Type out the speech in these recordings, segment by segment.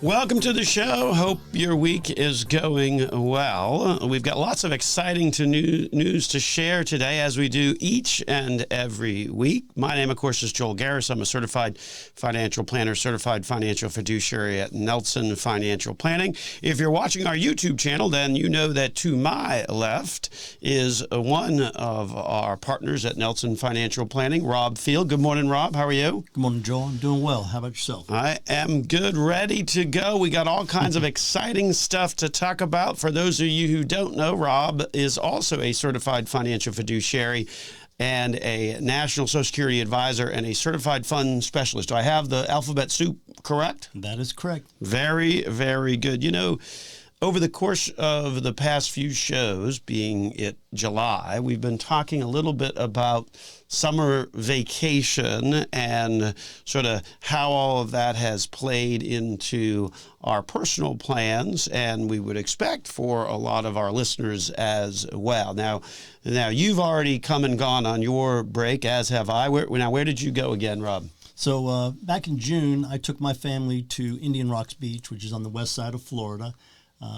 Welcome to the show. Hope your week is going well. We've got lots of exciting news to share today, as we do each and every week. My name, of course, is Joel Garris. I'm a certified financial planner, certified financial fiduciary at Nelson Financial Planning. If you're watching our YouTube channel, then you know that to my left is one of our partners at Nelson Financial Planning, Rob Field. Good morning, Rob. How are you? Good morning, Joel. I'm doing well. How about yourself? I am good, ready to go. We got all kinds of exciting stuff to talk about. For those of you who don't know, Rob is also a certified financial fiduciary and a National Social Security advisor and a certified fund specialist. Do I have the alphabet soup correct? That is correct. Very, very good. You know, over the course of the past few shows, being it July, we've been talking a little bit about summer vacation and sort of how all of that has played into our personal plans, and we would expect for a lot of our listeners as well. Now you've already come and gone on your break, as have I. Where did you go again, Rob? So back in June, I took my family to Indian Rocks Beach, which is on the west side of Florida.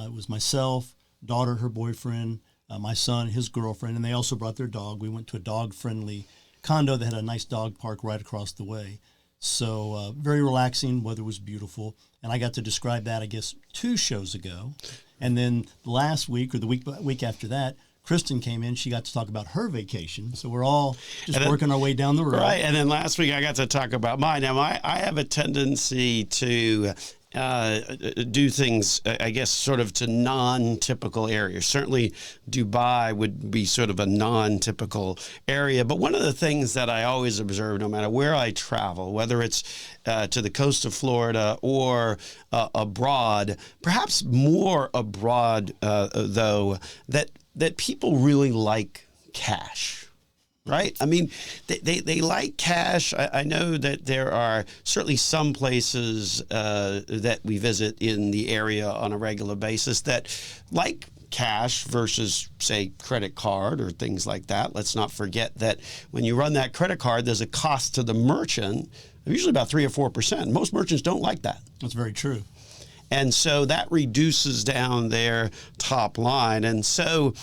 It was myself, daughter, her boyfriend, my son, his girlfriend, and they also brought their dog. We went to a dog-friendly condo that had a nice dog park right across the way. So very relaxing, weather was beautiful, and I got to describe that, I guess, 2 shows ago. And then last week, or the week after that, Kristen came in. She got to talk about her vacation. So we're all just working our way down the road. Right, and then last week I got to talk about mine. Now, I have a tendency to do things, I guess, sort of to non-typical areas. Certainly Dubai would be sort of a non-typical area. But one of the things that I always observe, no matter where I travel, whether it's to the coast of Florida or abroad, perhaps more abroad, though, that people really like cash. Right? I mean, they like cash. I know that there are certainly some places that we visit in the area on a regular basis that like cash versus, say, credit card or things like that. Let's not forget that when you run that credit card, there's a cost to the merchant, usually about 3 or 4%. Most merchants don't like that. That's very true. And so that reduces down their top line. And so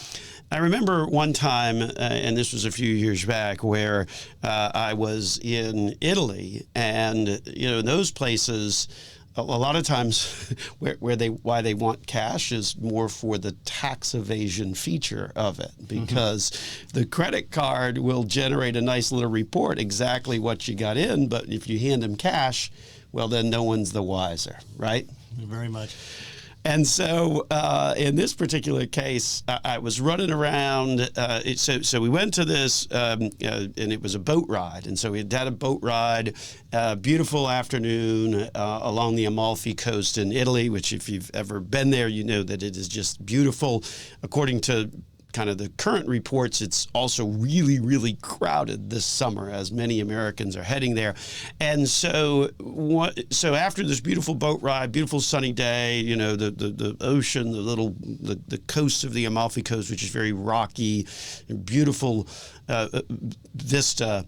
I remember one time, and this was a few years back, where I was in Italy, and in those places, a lot of times why they want cash is more for the tax evasion feature of it, because the credit card will generate a nice little report exactly what you got in, but if you hand them cash, well, then no one's the wiser, right? Very much. And so in this particular case, I was running around. So we went to this, and it was a boat ride. And so we had a boat ride, beautiful afternoon along the Amalfi Coast in Italy, which if you've ever been there, you know that it is just beautiful. According to kind of the current reports, it's also really, really crowded this summer, as many Americans are heading there. And so after this beautiful boat ride, beautiful sunny day, the ocean, the coast of the Amalfi Coast, which is very rocky, beautiful vista,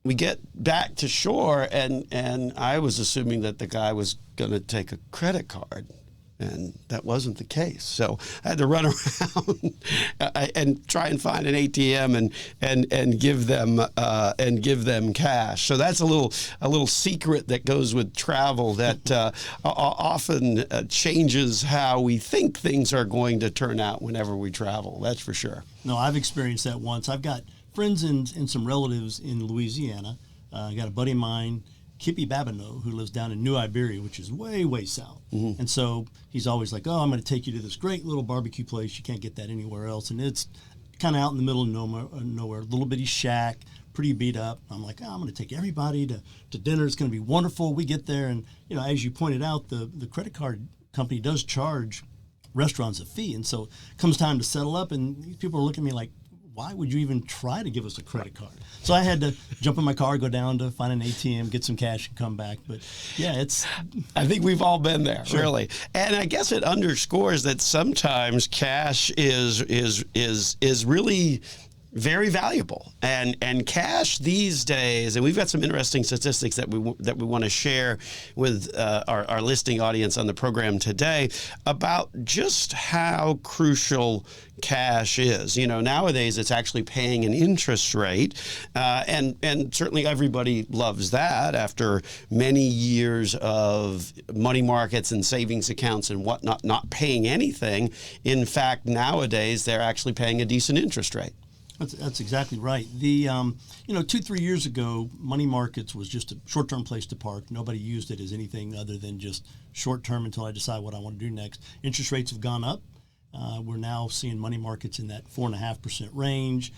we get back to shore, and I was assuming that the guy was going to take a credit card. And that wasn't the case. So I had to run around and try and find an ATM and give them cash. So that's a little secret that goes with travel that often changes how we think things are going to turn out whenever we travel. That's for sure. No, I've experienced that once. I've got friends and some relatives in Louisiana. I got a buddy of mine, Kippy Babineau, who lives down in New Iberia, which is way, way south. Mm-hmm. And so he's always like, I'm going to take you to this great little barbecue place. You can't get that anywhere else. And it's kind of out in the middle of nowhere, a little bitty shack, pretty beat up. I'm like, I'm going to take everybody to dinner. It's going to be wonderful. We get there, and as you pointed out, the credit card company does charge restaurants a fee. And so it comes time to settle up, and people are looking at me like, why would you even try to give us a credit card? So I had to jump in my car, go down to find an ATM, get some cash, and come back. But yeah, I think we've all been there, sure. Really. And I guess it underscores that sometimes cash is really very valuable, and cash these days. And we've got some interesting statistics that we want to share with our listening audience on the program today about just how crucial cash is. Nowadays it's actually paying an interest rate, and certainly everybody loves that after many years of money markets and savings accounts and whatnot not paying anything. In fact, nowadays they're actually paying a decent interest rate. That's exactly right. The 2-3 years ago, money markets was just a short-term place to park. Nobody used it as anything other than just short-term until I decide what I want to do next. Interest rates have gone up. We're now seeing money markets in that 4.5% range.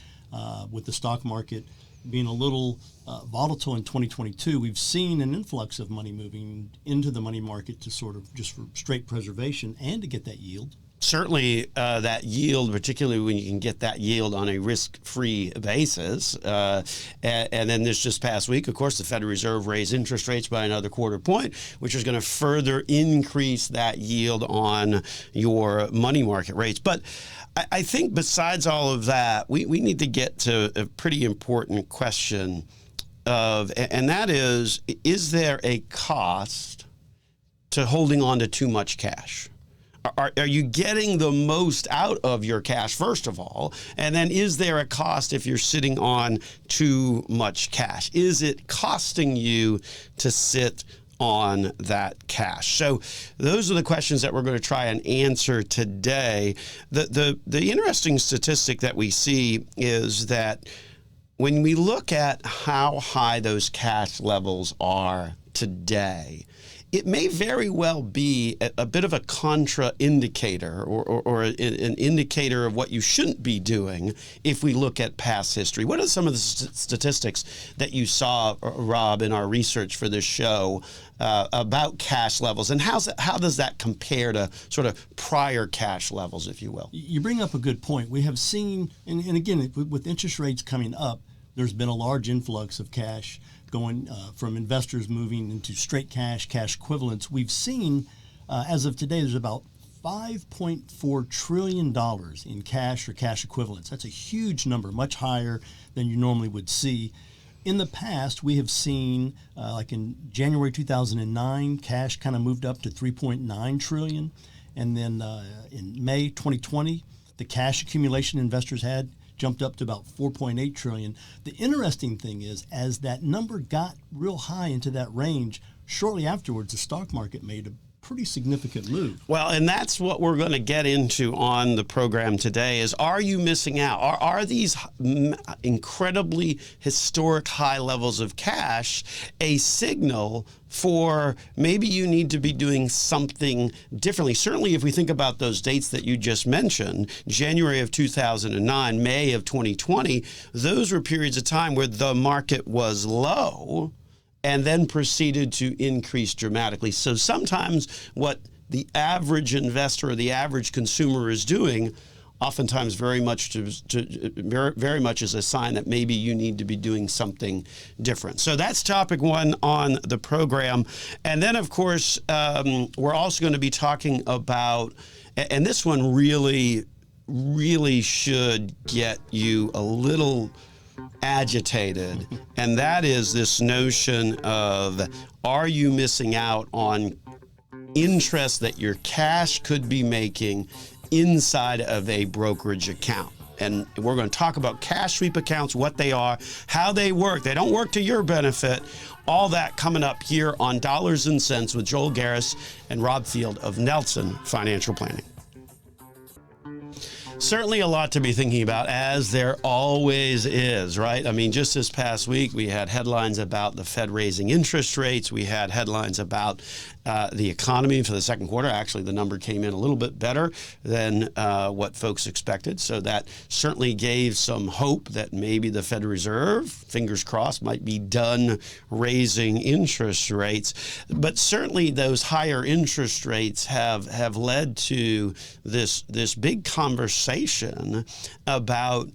With the stock market being a little volatile in 2022, we've seen an influx of money moving into the money market to sort of just for straight preservation and to get that yield. Certainly that yield, particularly when you can get that yield on a risk-free basis. And then this just past week, of course, the Federal Reserve raised interest rates by another quarter point, which is going to further increase that yield on your money market rates. But I think besides all of that, we need to get to a pretty important question and that is there a cost to holding on to too much cash? Are you getting the most out of your cash, first of all? And then is there a cost if you're sitting on too much cash? Is it costing you to sit on that cash? So those are the questions that we're going to try and answer today. The interesting statistic that we see is that when we look at how high those cash levels are today, it may very well be a bit of a contra-indicator or an indicator of what you shouldn't be doing if we look at past history. What are some of the statistics that you saw, Rob, in our research for this show about cash levels, and how does that compare to sort of prior cash levels, if you will? You bring up a good point. We have seen, and again, with interest rates coming up, there's been a large influx of cash going from investors moving into straight cash equivalents. We've seen, as of today, there's about $5.4 trillion in cash or cash equivalents. That's a huge number, much higher than you normally would see. In the past, we have seen, like in January 2009, cash kind of moved up to $3.9 trillion. And then in May 2020, the cash accumulation investors had jumped up to about $4.8 trillion. The interesting thing is, as that number got real high into that range, shortly afterwards, the stock market made a pretty significant move. Well, and that's what we're going to get into on the program today is, are you missing out? Are these incredibly historic high levels of cash a signal for maybe you need to be doing something differently? Certainly, if we think about those dates that you just mentioned, January of 2009, May of 2020, those were periods of time where the market was low and then proceeded to increase dramatically. So sometimes what the average investor or the average consumer is doing, oftentimes very much is a sign that maybe you need to be doing something different. So that's topic one on the program. And then, of course, we're also going to be talking about, and this one really should get you a little agitated, and that is this notion of, are you missing out on interest that your cash could be making inside of a brokerage account? And we're going to talk about cash sweep accounts, what they are, how they work. They don't work to your benefit. All that coming up here on Dollars and Cents with Joel Garris and Rob Field of Nelson Financial Planning. Certainly a lot to be thinking about, as there always is, right? I mean, just this past week, we had headlines about the Fed raising interest rates. We had headlines about the economy for the second quarter. Actually, the number came in a little bit better than what folks expected. So that certainly gave some hope that maybe the Federal Reserve, fingers crossed, might be done raising interest rates. But certainly those higher interest rates have led to this big conversation about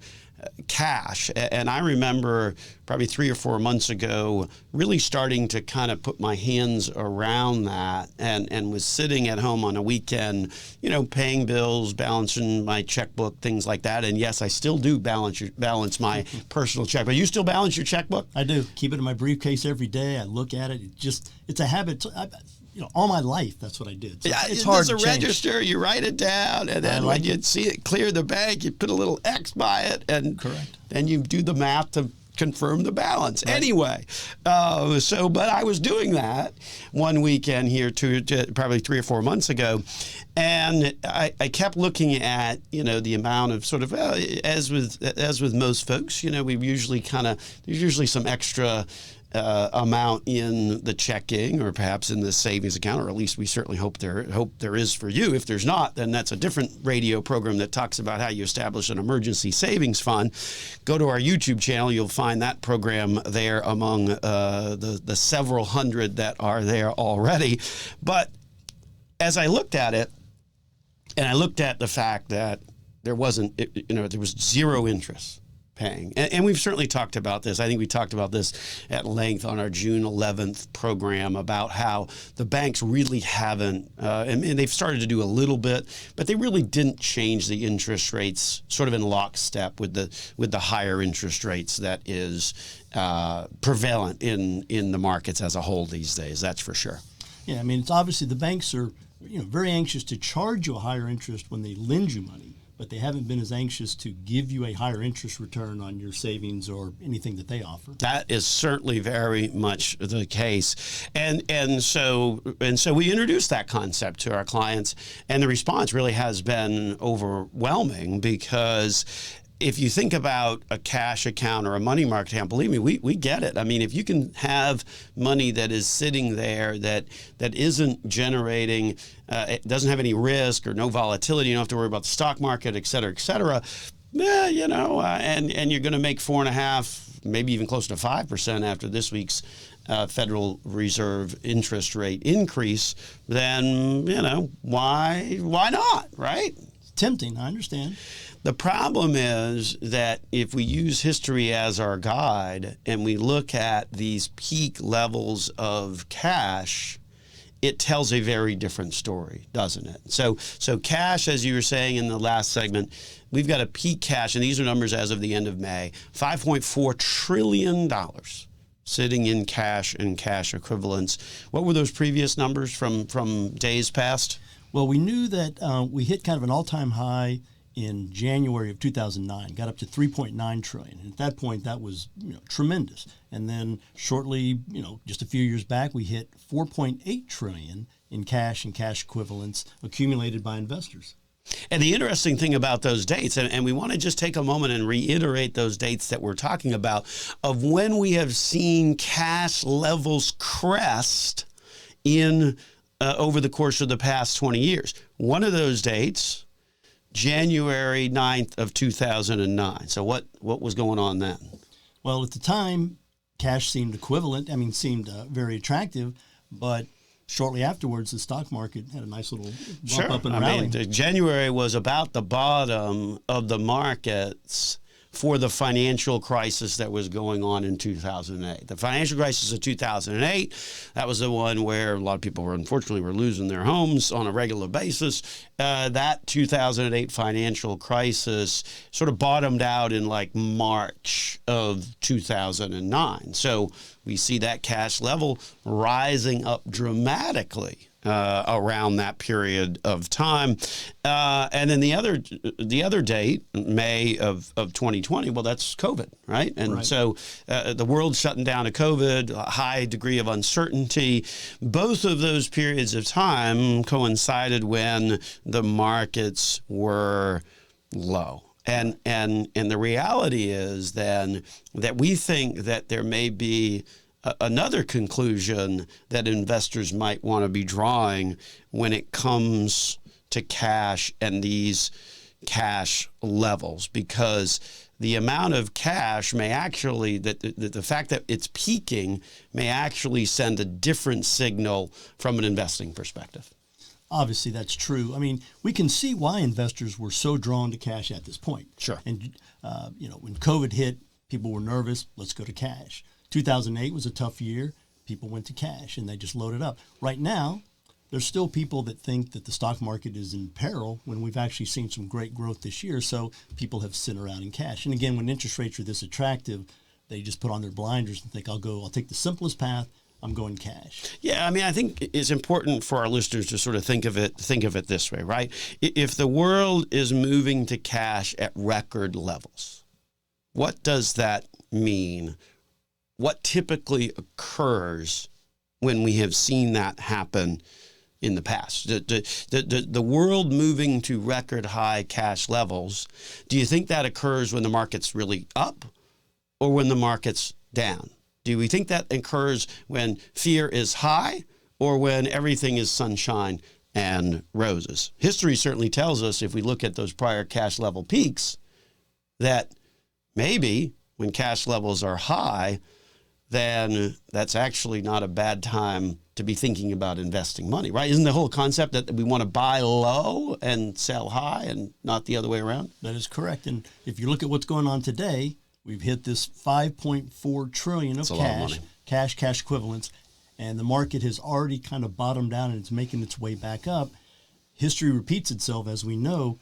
cash. And I remember probably 3 or 4 months ago really starting to kind of put my hands around that, and was sitting at home on a weekend, paying bills, balancing my checkbook, things like that. And yes, I still do balance my personal checkbook. You still balance your checkbook? I do. Keep it in my briefcase every day. I look at it. It's a habit. All my life, that's what I did. So it's hard to change. There's a register, you write it down, and then when you see it clear the bank, you put a little X by it, and correct. Then you do the math to confirm the balance. Right. Anyway, but I was doing that one weekend here, probably 3 or 4 months ago, and I kept looking at the amount of sort of as with most folks, we usually there's usually some extra amount in the checking or perhaps in the savings account, or at least we certainly hope there is for you. If there's not, then that's a different radio program that talks about how you establish an emergency savings fund. Go to our YouTube channel. You'll find that program there among the several hundred that are there already. But as I looked at it, and I looked at the fact that there was zero interest paying. And we've certainly talked about this. I think we talked about this at length on our June 11th program about how the banks really haven't, and they've started to do a little bit, but they really didn't change the interest rates sort of in lockstep with the higher interest rates that is prevalent in the markets as a whole these days. That's for sure. Yeah, I mean, it's obviously the banks are very anxious to charge you a higher interest when they lend you money, but they haven't been as anxious to give you a higher interest return on your savings or anything that they offer. That is certainly very much the case. And so we introduced that concept to our clients, and the response really has been overwhelming, because if you think about a cash account or a money market account, believe me, we get it. I mean, if you can have money that is sitting there that isn't generating, it doesn't have any risk or no volatility, you don't have to worry about the stock market, et cetera, and you're going to make 4.5%, maybe even close to 5% after this week's Federal Reserve interest rate increase, then, why not, right? It's tempting, I understand. The problem is that if we use history as our guide and we look at these peak levels of cash, it tells a very different story, doesn't it? So cash, as you were saying in the last segment, we've got a peak cash, and these are numbers as of the end of May, $5.4 trillion sitting in cash and cash equivalents. What were those previous numbers from days past? Well, we knew that we hit kind of an all-time high in January of 2009, got up to 3.9 trillion. And at that point, that was tremendous. And then shortly, just a few years back, we hit 4.8 trillion in cash and cash equivalents accumulated by investors. And the interesting thing about those dates, and we want to just take a moment and reiterate those dates that we're talking about, of when we have seen cash levels crest in over the course of the past 20 years. One of those dates, January 9th of 2009. So what was going on then? Well, at the time, cash seemed very attractive, but shortly afterwards, the stock market had a nice little bump up and rally. January was about the bottom of the markets for the financial crisis that was going on in 2008. The financial crisis of 2008, that was the one where a lot of people were losing their homes on a regular basis. That 2008 financial crisis sort of bottomed out in like March of 2009. So we see that cash level rising up dramatically around that period of time. And then the other date, May of 2020, well, that's COVID, right? And right. So the world's shutting down to COVID, a high degree of uncertainty. Both of those periods of time coincided when the markets were low. And the reality is then that we think that there may be another conclusion that investors might want to be drawing when it comes to cash and these cash levels, because the amount of cash may actually, the fact that it's peaking may actually send a different signal from an investing perspective. obviously that's true. I mean, we can see why investors were so drawn to cash at this point. Sure. And, when COVID hit, people were nervous. Let's go to cash. 2008 was a tough year. People went to cash and they just loaded up. Right now, there's still people that think that the stock market is in peril when we've actually seen some great growth this year. So people have sit around in cash. And again, when interest rates are this attractive, they just put on their blinders and think, I'll take the simplest path. I'm going cash. Yeah, I mean, I think it's important for our listeners to sort of think of it this way, right? If the world is moving to cash at record levels, what does that mean? What typically occurs when we have seen that happen in the past? The world moving to record high cash levels, do you think that occurs when the market's really up or when the market's down? Do we think that occurs when fear is high or when everything is sunshine and roses? History certainly tells us, if we look at those prior cash level peaks, that maybe when cash levels are high, then that's actually not a bad time to be thinking about investing money, right? Isn't the whole concept that we want to buy low and sell high and not the other way around? That is correct. And if you look at what's going on today, we've hit this $5.4 trillion of cash equivalents, and the market has already kind of bottomed out and it's making its way back up. History repeats itself, as we know.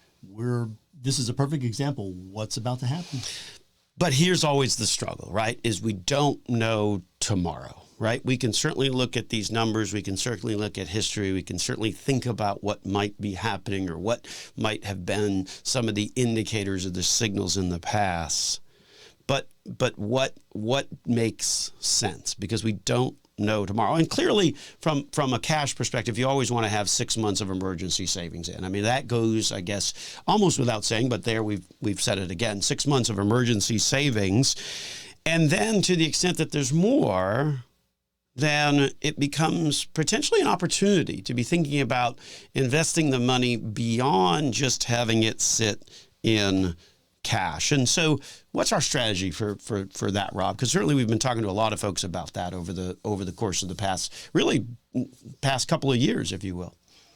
This is a perfect example. What's about to happen? But here's always the struggle, right? Is we don't know tomorrow, right? We can certainly look at these numbers. We can certainly look at history. We can certainly think about what might be happening or what might have been some of the indicators of the signals in the past. But what makes sense? Because we don't know tomorrow. And clearly, from a cash perspective, you always want to have 6 months of emergency savings in. I mean, that goes, I guess, almost without saying, but there we've said it again, 6 months of emergency savings. And then to the extent that there's more, then it becomes potentially an opportunity to be thinking about investing the money beyond just having it sit in cash. And so what's our strategy for that, Rob? Because certainly we've been talking to a lot of folks about that over the course of the past couple of years, if you will.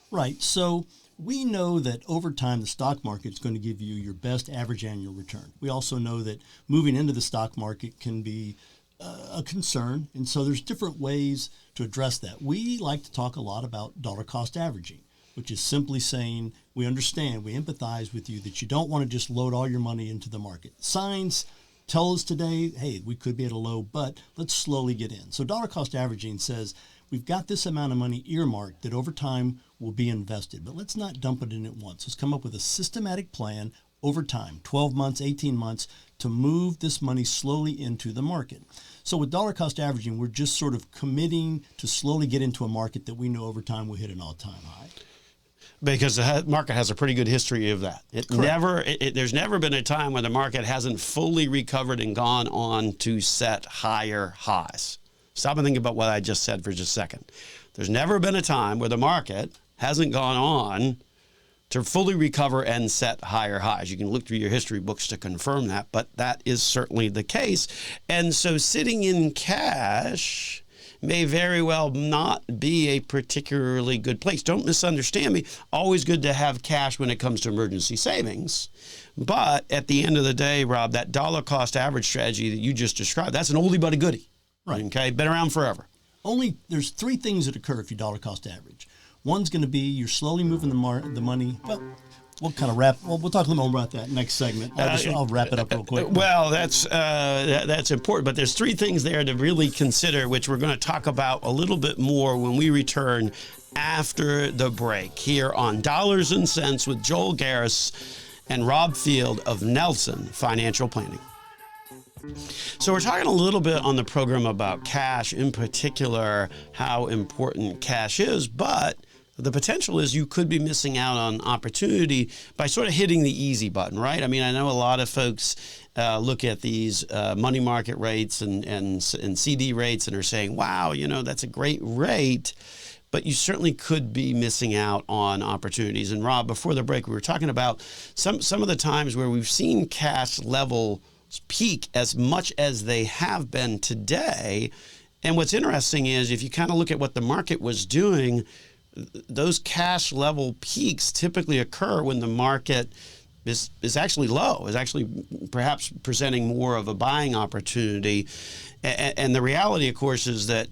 Right. So we know that over time, the stock market is going to give you your best average annual return. We also know that moving into the stock market can be a concern. And so there's different ways to address that. We like to talk a lot about dollar cost averaging, which is simply saying we understand, we empathize with you that you don't want to just load all your money into the market. Signs tell us today, hey, we could be at a low, but let's slowly get in. So dollar cost averaging says we've got this amount of money earmarked that over time will be invested, but let's not dump it in at once. Let's come up with a systematic plan over time, 12 months, 18 months, to move this money slowly into the market. So with dollar cost averaging, we're just sort of committing to slowly get into a market that we know over time will hit an all-time high. Because the market has a pretty good history of that. There's never been a time when the market hasn't fully recovered and gone on to set higher highs. Stop and think about what I just said for just a second. There's never been a time where the market hasn't gone on to fully recover and set higher highs. You can look through your history books to confirm that, but that is certainly the case. And so sitting in cash may very well not be a particularly good place. Don't misunderstand me. Always good to have cash when it comes to emergency savings. But at the end of the day, Rob, that dollar cost average strategy that you just described, that's an oldie but a goodie. Right. Okay, been around forever. There's three things that occur if you dollar cost average. One's going to be you're slowly moving the money. Well, we'll kind of we'll talk a little more about that next segment. I'll wrap it up real quick. Well, that's important, but there's three things there to really consider, which we're going to talk about a little bit more when we return after the break here on Dollars and Cents with Joel Garris and Rob Field of Nelson Financial Planning. So we're talking a little bit on the program about cash, in particular, how important cash is, but the potential is you could be missing out on opportunity by sort of hitting the easy button, right? I mean, I know a lot of folks look at these money market rates and CD rates and are saying, wow, that's a great rate, but you certainly could be missing out on opportunities. And Rob, before the break, we were talking about some of the times where we've seen cash level peak as much as they have been today. And what's interesting is if you kind of look at what the market was doing those cash level peaks typically occur when the market is actually low, is actually perhaps presenting more of a buying opportunity. And the reality, of course, is that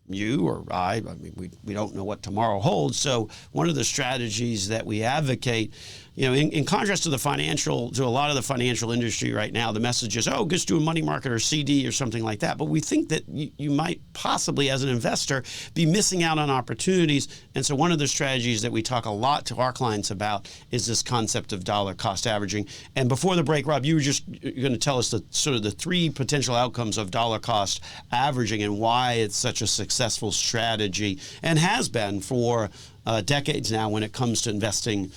you or I mean, we don't know what tomorrow holds. So one of the strategies that we advocate, in contrast to a lot of the financial industry right now, the message is, oh, just do a money market or CD or something like that. But we think that you might possibly, as an investor, be missing out on opportunities. And so one of the strategies that we talk a lot to our clients about is this concept of dollar cost averaging. And before the break, Rob, you were just going to tell us the sort of the three potential outcomes of dollar cost averaging and why it's such a successful strategy and has been for decades now when it comes to investing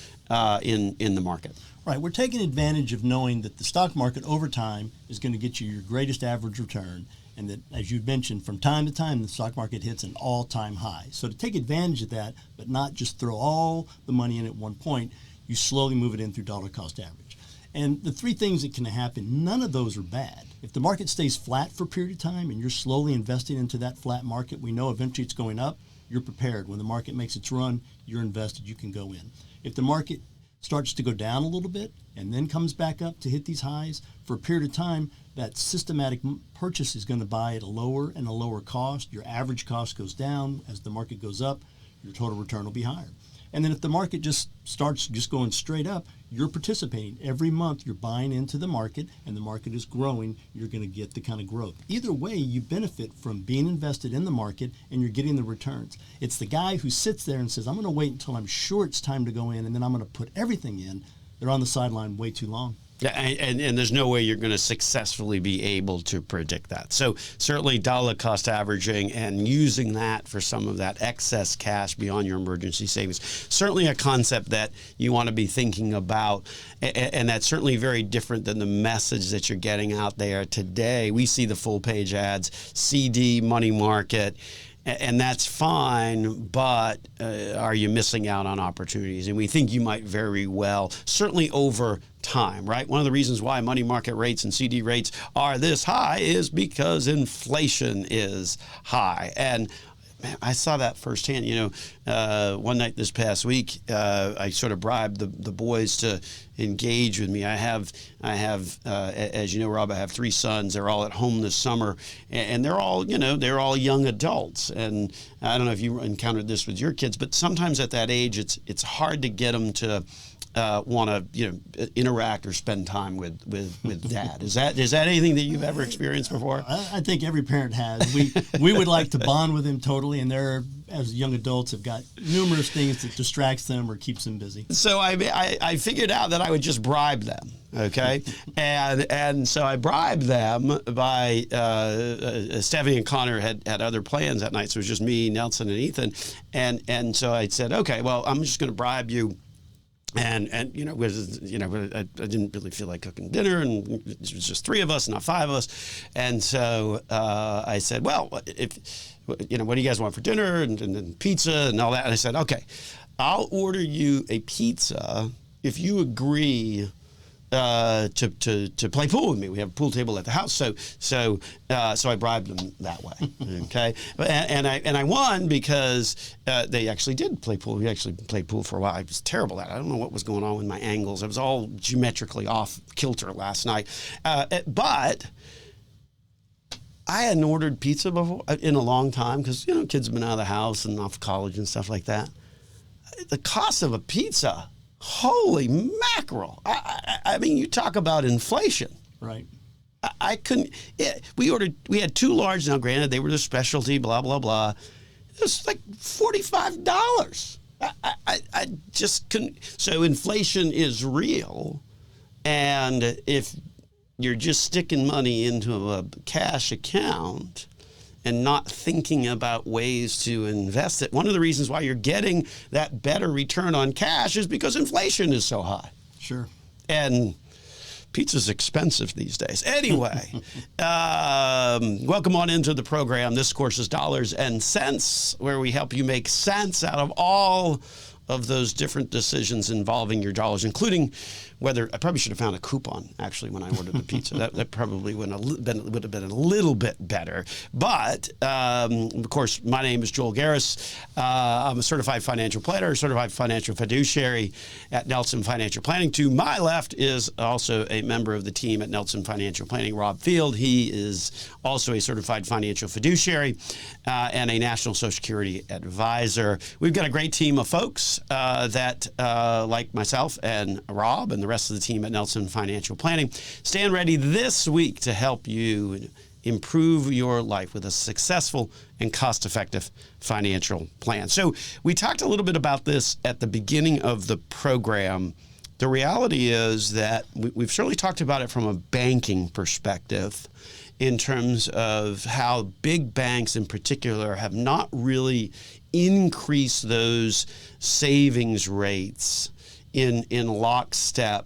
in the market. Right. We're taking advantage of knowing that the stock market over time is going to get you your greatest average return, and that, as you mentioned, from time to time, the stock market hits an all-time high. So to take advantage of that, but not just throw all the money in at one point, you slowly move it in through dollar cost average. And the three things that can happen, none of those are bad. If the market stays flat for a period of time and you're slowly investing into that flat market, we know eventually it's going up, you're prepared. When the market makes its run, you're invested, you can go in. If the market starts to go down a little bit and then comes back up to hit these highs, for a period of time, that systematic purchase is going to buy at a lower and a lower cost. Your average cost goes down. As the market goes up, your total return will be higher. And then if the market just starts just going straight up, you're participating. Every month you're buying into the market and the market is growing, you're going to get the kind of growth. Either way, you benefit from being invested in the market and you're getting the returns. It's the guy who sits there and says, I'm going to wait until I'm sure it's time to go in and then I'm going to put everything in. They're on the sideline way too long. Yeah, and there's no way you're going to successfully be able to predict that. So certainly dollar cost averaging and using that for some of that excess cash beyond your emergency savings, certainly a concept that you want to be thinking about. And that's certainly very different than the message that you're getting out there today. We see the full page ads, CD, money market. And that's fine, but are you missing out on opportunities? And we think you might very well, certainly over time, right? One of the reasons why money market rates and CD rates are this high is because inflation is high. And man, I saw that firsthand. One night this past week, I sort of bribed the boys to engage with me. I have, as you know, Rob, I have 3 sons. They're all at home this summer, and they're all young adults. And I don't know if you encountered this with your kids, but sometimes at that age, it's hard to get them to want to interact or spend time with dad. Is that anything that you've ever experienced before? I think every parent has. We would like to bond with him totally, and they're, as young adults, have got numerous things that distracts them or keeps them busy. So I figured out that I would just bribe them. Okay, and so I bribed them by Stephanie and Connor had other plans that night, so it was just me, Nelson, and Ethan, and so I said, okay, well, I'm just going to bribe you. And I didn't really feel like cooking dinner, and it was just 3 of us, not 5 of us. And so I said, well, what do you guys want for dinner? And then pizza and all that. And I said, okay, I'll order you a pizza if you agree to play pool with me. We have a pool table at the house, so I bribed them that way. Okay, and I won because they actually did play pool. We actually played pool for a while. I was terrible at it. I don't know what was going on with my angles. I was all geometrically off kilter last night, but I hadn't ordered pizza before in a long time because kids have been out of the house and off college and stuff like that. The cost of a pizza. Holy mackerel. I mean, you talk about inflation. Right. I couldn't. We had 2 large. Now, granted, they were the specialty, blah, blah, blah. It was like $45. I just couldn't. So inflation is real. And if you're just sticking money into a cash account and not thinking about ways to invest it. One of the reasons why you're getting that better return on cash is because inflation is so high. Sure. And pizza's expensive these days. Anyway, welcome on into the program. This course is Dollars and Cents, where we help you make sense out of all of those different decisions involving your dollars, including whether I probably should have found a coupon actually when I ordered the pizza. That probably would have been a little bit better. But of course, my name is Joel Garris. I'm a certified financial planner, certified financial fiduciary at Nelson Financial Planning. To my left is also a member of the team at Nelson Financial Planning, Rob Field. He is also a certified financial fiduciary and a National Social Security advisor. We've got a great team of folks that, like myself and Rob and the rest of the team at Nelson Financial Planning, stand ready this week to help you improve your life with a successful and cost-effective financial plan. So we talked a little bit about this at the beginning of the program. The reality is that we've certainly talked about it from a banking perspective in terms of how big banks in particular have not really increased those savings rates in lockstep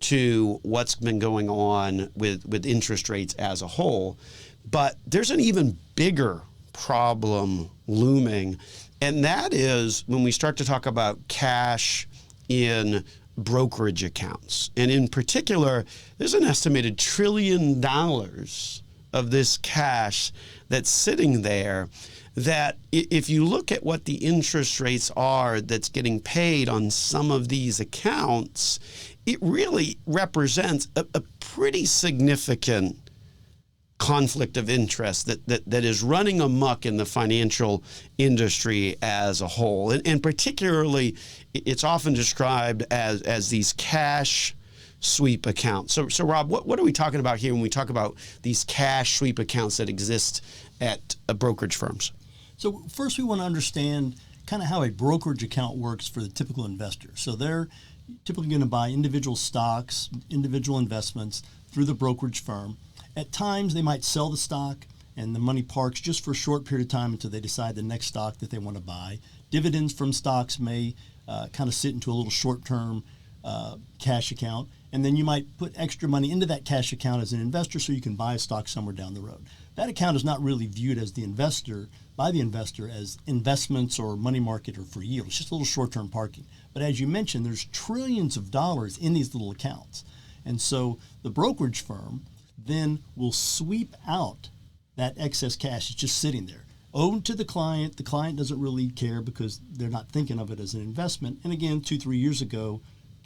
to what's been going on with interest rates as a whole. But there's an even bigger problem looming, and that is when we start to talk about cash in brokerage accounts. And in particular, there's an estimated $1 trillion of this cash that's sitting there that if you look at what the interest rates are that's getting paid on some of these accounts, it really represents a pretty significant conflict of interest that is running amok in the financial industry as a whole. And particularly, it's often described as these cash sweep accounts. So Rob, what are we talking about here when we talk about these cash sweep accounts that exist at brokerage firms? So first we want to understand kind of how a brokerage account works for the typical investor. So they're typically going to buy individual stocks, individual investments through the brokerage firm. At times they might sell the stock and the money parks just for a short period of time until they decide the next stock that they want to buy. Dividends from stocks may kind of sit into a little short-term cash account. And then you might put extra money into that cash account as an investor so you can buy a stock somewhere down the road. That account is not really viewed as by the investor as investments or money market or for yield. It's just a little short-term parking. But as you mentioned, there's trillions of dollars in these little accounts. And so the brokerage firm then will sweep out that excess cash. It's just sitting there, owed to the client. The client doesn't really care because they're not thinking of it as an investment. And again, 2-3 years ago,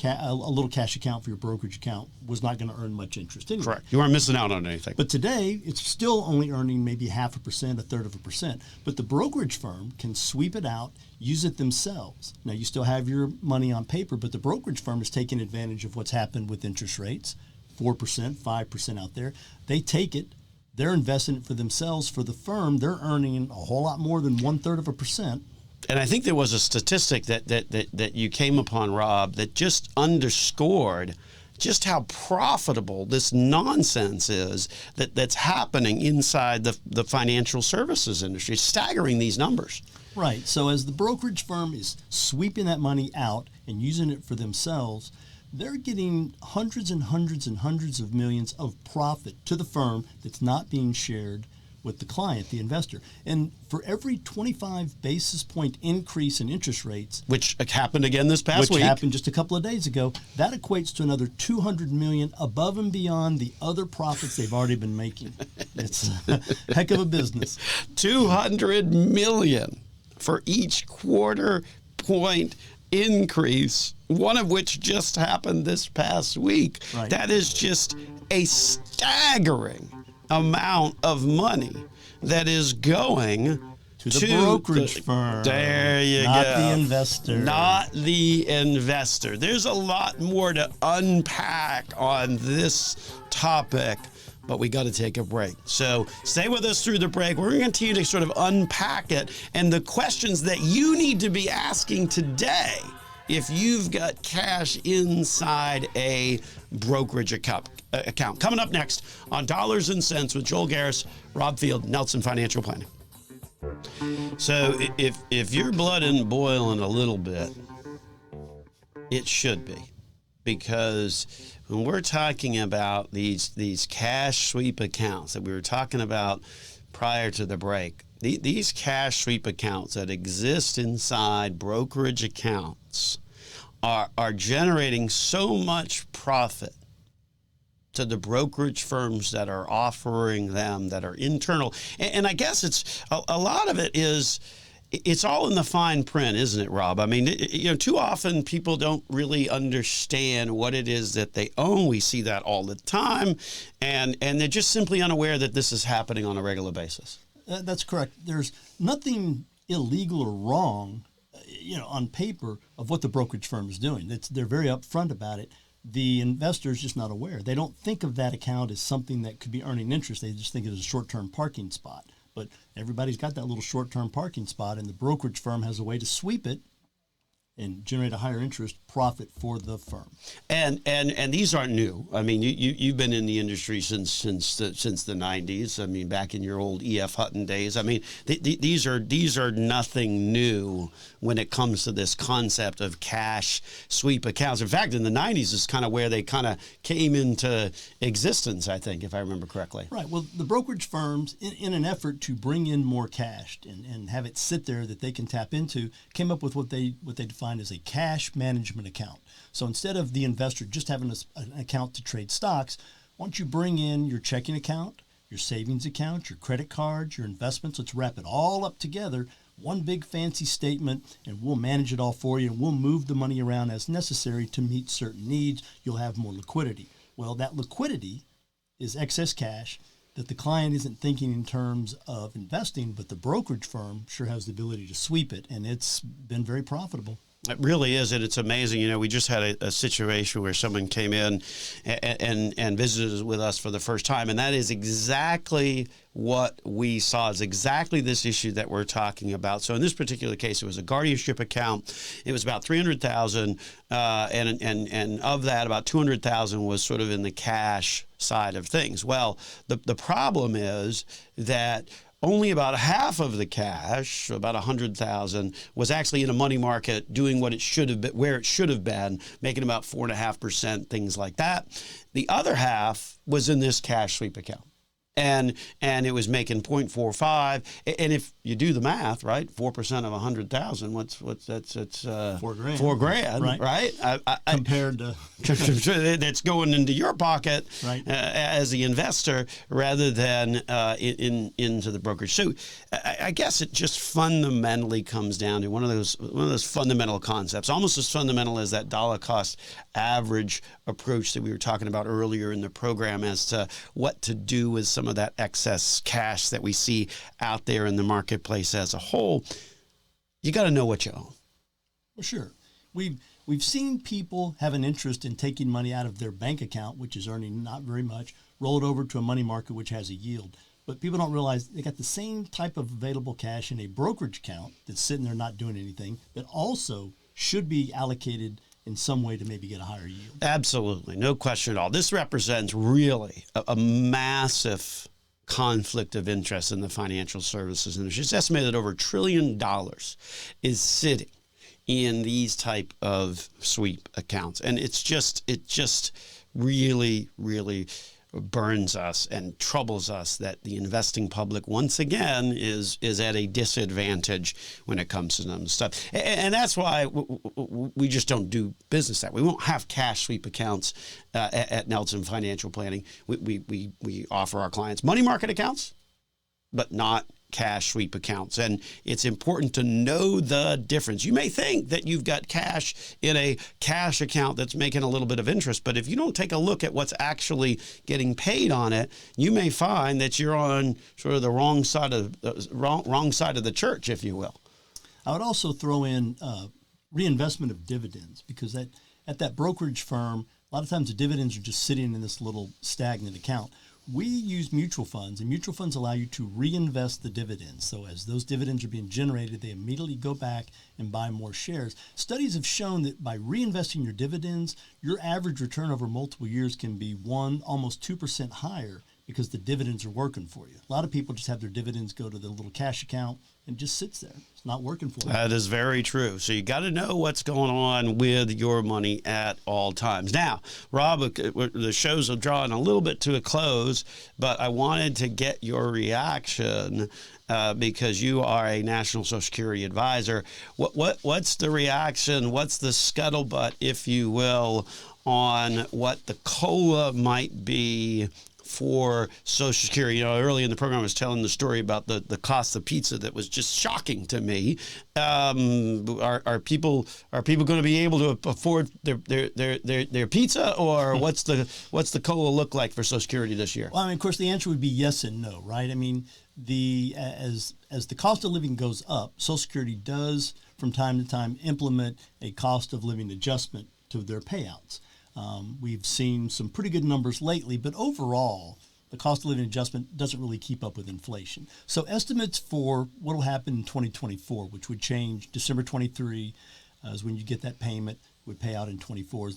a little cash account for your brokerage account was not going to earn much interest anyway. Correct. You aren't missing out on anything. But today, it's still only earning maybe 0.5%, 1/3%. But the brokerage firm can sweep it out, use it themselves. Now, you still have your money on paper, but the brokerage firm is taking advantage of what's happened with interest rates, 4%, 5% out there. They take it. They're investing it for themselves. For the firm, they're earning a whole lot more than 1/3%. And I think there was a statistic that you came upon, Rob, that just underscored just how profitable this nonsense is that's happening inside the financial services industry. It's staggering, these numbers. Right. So as the brokerage firm is sweeping that money out and using it for themselves, they're getting hundreds and hundreds and hundreds of millions of profit to the firm that's not being shared with the client, the investor. And for every 25 basis point increase in interest rates, which happened again this past week, which happened just a couple of days ago, that equates to another $200 million above and beyond the other profits they've already been making. It's a heck of a business. $200 million for each quarter point increase, one of which just happened this past week. Right. That is just a staggering amount of money that is going to the brokerage firm. There you go. Not the investor. Not the investor. There's a lot more to unpack on this topic, but we got to take a break. So stay with us through the break. We're going to continue to sort of unpack it and the questions that you need to be asking today if you've got cash inside a brokerage account. Coming up next on Dollars and Cents with Joel Garris, Rob Field, Nelson Financial Planning. So if your blood isn't boiling a little bit, it should be, because when we're talking about these cash sweep accounts that we were talking about prior to the break, these cash sweep accounts that exist inside brokerage accounts are generating so much profit to the brokerage firms that are offering them, that are internal. And I guess it's a lot of it is, it's all in the fine print, isn't it, Rob? I mean, too often people don't really understand what it is that they own. We see that all the time, and they're just simply unaware that this is happening on a regular basis. That's correct. There's nothing illegal or wrong, on paper of what the brokerage firm is doing. They're very upfront about it. The investor is just not aware. They don't think of that account as something that could be earning interest. They just think it as a short-term parking spot. But everybody's got that little short-term parking spot, and the brokerage firm has a way to sweep it and generate a higher interest profit for the firm. And these aren't new. I mean, you've been in the industry since the 90s. I mean, back in your old E.F. Hutton days. I mean, these are nothing new when it comes to this concept of cash sweep accounts. In fact, in the 90s is kind of where they kind of came into existence, I think, if I remember correctly. Right. Well, the brokerage firms, in an effort to bring in more cash and have it sit there that they can tap into, came up with what they defined as a cash management account. So instead of the investor just having an account to trade stocks, why don't you bring in your checking account, your savings account, your credit cards, your investments? Let's wrap it all up together, one big fancy statement, and we'll manage it all for you, and we'll move the money around as necessary to meet certain needs. You'll have more liquidity. Well, that liquidity is excess cash that the client isn't thinking in terms of investing, but the brokerage firm sure has the ability to sweep it, and it's been very profitable. It really is, and it's amazing. We just had a situation where someone came in and visited with us for the first time, and that is exactly what we saw. Is exactly this issue that we're talking about. So in this particular case, it was a guardianship account. It was about $300,000, and of that, about $200,000 was sort of in the cash side of things. Well, the problem is that only about half of the cash, about $100,000, was actually in a money market doing what it should have been, where it should have been, making about 4.5%, things like that. The other half was in this cash sweep account. And it was making 0.45. And if you do the math, right, 4% of 100,000, what's that's $4,000. $4,000, right? Compared to that's going into your pocket, right, as the investor rather than into the brokerage. So I guess it just fundamentally comes down to one of those fundamental concepts, almost as fundamental as that dollar cost average approach that we were talking about earlier in the program, as to what to do with some of that excess cash that we see out there in the marketplace as a whole. You got to know what you own. Well, sure. We've seen people have an interest in taking money out of their bank account, which is earning not very much, roll it over to a money market, which has a yield. But people don't realize they got the same type of available cash in a brokerage account that's sitting there not doing anything, that also should be allocated in some way to maybe get a higher yield. Absolutely. No question at all. This represents really a massive conflict of interest in the financial services industry. It's estimated that over $1 trillion is sitting in these type of sweep accounts. And it just really, really burns us and troubles us that the investing public once again is at a disadvantage when it comes to some stuff. And that's why we just don't do business that. We won't have cash sweep accounts at Nelson Financial Planning. We offer our clients money market accounts, but not cash sweep accounts. And it's important to know the difference. You may think that you've got cash in a cash account that's making a little bit of interest, but if you don't take a look at what's actually getting paid on it, you may find that you're on sort of the wrong side of the church, if you will. I would also throw in reinvestment of dividends, because at that brokerage firm, a lot of times the dividends are just sitting in this little stagnant account. We use mutual funds, and mutual funds allow you to reinvest the dividends. So as those dividends are being generated, they immediately go back and buy more shares. Studies have shown that by reinvesting your dividends, your average return over multiple years can be almost 2% higher, because the dividends are working for you. A lot of people just have their dividends go to the little cash account, and just sits there. It's not working for them. That is very true. So you got to know what's going on with your money at all times. Now, Rob, the show's drawing a little bit to a close, but I wanted to get your reaction because you are a National Social Security advisor. What's the reaction? What's the scuttlebutt, if you will, on what the COLA might be for Social Security? You know, early in the program, I was telling the story about the cost of pizza that was just shocking to me. Are people going to be able to afford their pizza, or what's the COLA look like for Social Security this year? Well, I mean, of course, the answer would be yes and no, right? I mean, as the cost of living goes up, Social Security does from time to time implement a cost of living adjustment to their payouts. We've seen some pretty good numbers lately, but overall, the cost of living adjustment doesn't really keep up with inflation. So estimates for what will happen in 2024, which would change December 23, is when you get that payment, would pay out in 24.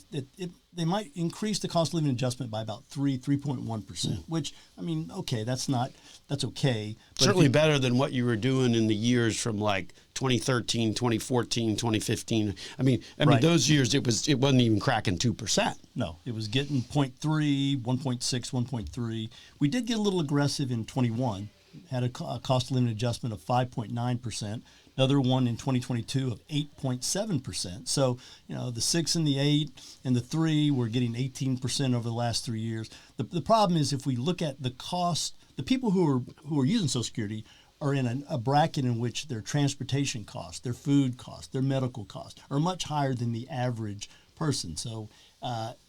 They might increase the cost of living adjustment by about 3.1%, which, I mean, okay, that's okay. But certainly better than what you were doing in the years from like 2013, 2014, 2015. I mean, Right. those years it wasn't even cracking 2%. No, it was getting 0.3, 1.6, 1.3. We did get a little aggressive in 21, had a cost of living adjustment of 5.9%. Another one in 2022 of 8.7%. So, you know, the 6 and the 8 and the 3, we're getting 18% over the last 3 years. The problem is if we look at the cost, the people who are using Social Security are in a bracket in which their transportation costs, their food costs, their medical costs are much higher than the average person. So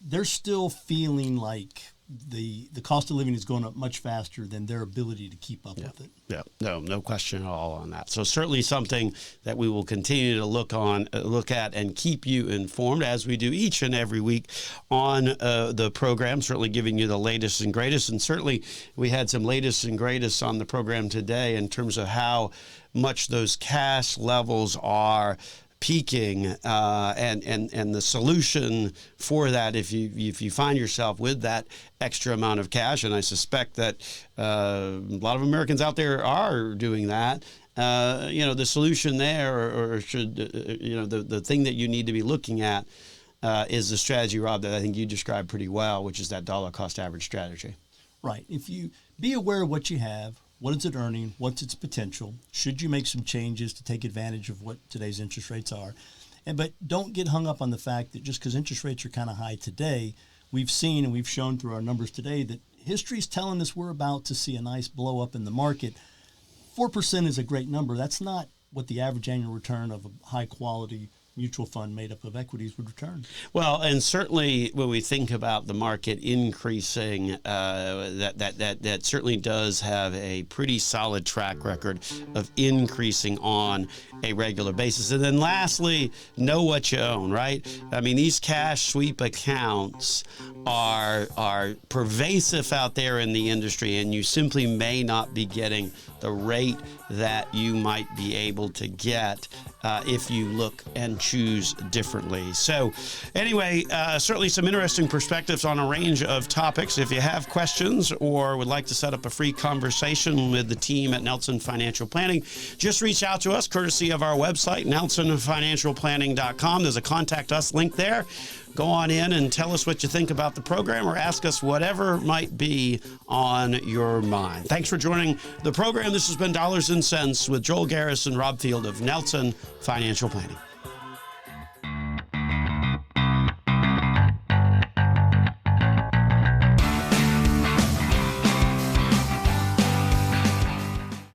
they're still feeling like the cost of living is going up much faster than their ability to keep up with it. Yeah, no question at all on that. So certainly something that we will continue to look at and keep you informed as we do each and every week on the program, certainly giving you the latest and greatest. And certainly we had some latest and greatest on the program today in terms of how much those cash levels are peaking, and the solution for that, if you find yourself with that extra amount of cash, and I suspect that a lot of Americans out there are doing that, the solution there, or should, the thing that you need to be looking at is the strategy, Rob, that I think you described pretty well, which is that dollar cost average strategy. Right. If you be aware of what you have, what is it earning? What's its potential? Should you make some changes to take advantage of what today's interest rates are? But don't get hung up on the fact that just because interest rates are kind of high today, we've seen and we've shown through our numbers today that history's telling us we're about to see a nice blow up in the market. 4% is a great number. That's not what the average annual return of a high quality mutual fund made up of equities would return. Well, and certainly when we think about the market increasing, that certainly does have a pretty solid track record of increasing on a regular basis. And then lastly, know what you own, right? I mean, these cash sweep accounts are pervasive out there in the industry, and you simply may not be getting the rate that you might be able to get if you look and choose differently. So anyway, certainly some interesting perspectives on a range of topics. If you have questions or would like to set up a free conversation with the team at Nelson Financial Planning, just reach out to us courtesy of our website, nelsonfinancialplanning.com. There's a contact us link there. Go on in and tell us what you think about the program, or ask us whatever might be on your mind. Thanks for joining the program. This has been Dollars and Cents with Joel Garris and Rob Field of Nelson Financial Planning.